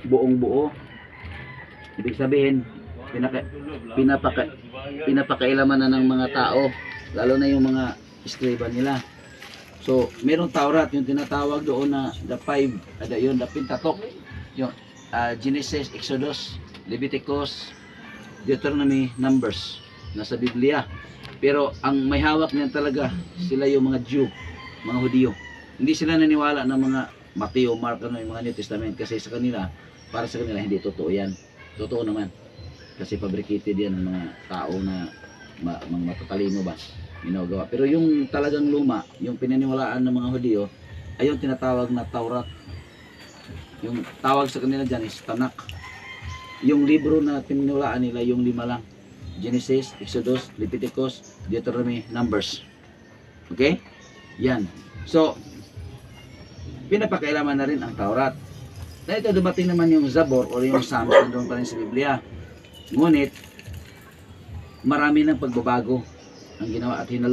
buong buo. Ibig sabihin, pinapakailaman na ng mga tao, lalo na yung mga iskriba nila. So, merong Taurat, yung tinatawag doon na the Pentateuch, yung Genesis, Exodus, Leviticus, Deuteronomy, Numbers, nasa Biblia. Pero ang may hawak niyan talaga, sila yung mga Jew, mga Hudyo. Hindi sila naniwala ng mga Mateo, Mark, yung mga New Testament, kasi sa kanila, para sa kanila hindi totoo yan. Totoo naman. Kasi fabricated yan ng mga tao na mga matatalino ba, ginagawa. Pero yung talagang luma, yung pinaniwalaan ng mga Hudyo, ay yung tinatawag na Taurat. Yung tawag sa kanila dyan is Tanakh. Yung libro na pinaniwalaan nila, yung 5 lang. Genesis, Exodus, Leviticus, Deuteronomy, Numbers. Okay? Yan. So, pinapakailaman na rin ang Taurat. Na ito dumating naman yung Zabor o yung Psalms, nandun pa rin sa Biblia. Ngunit, marami ng pagbabago ang ginawa at hinalo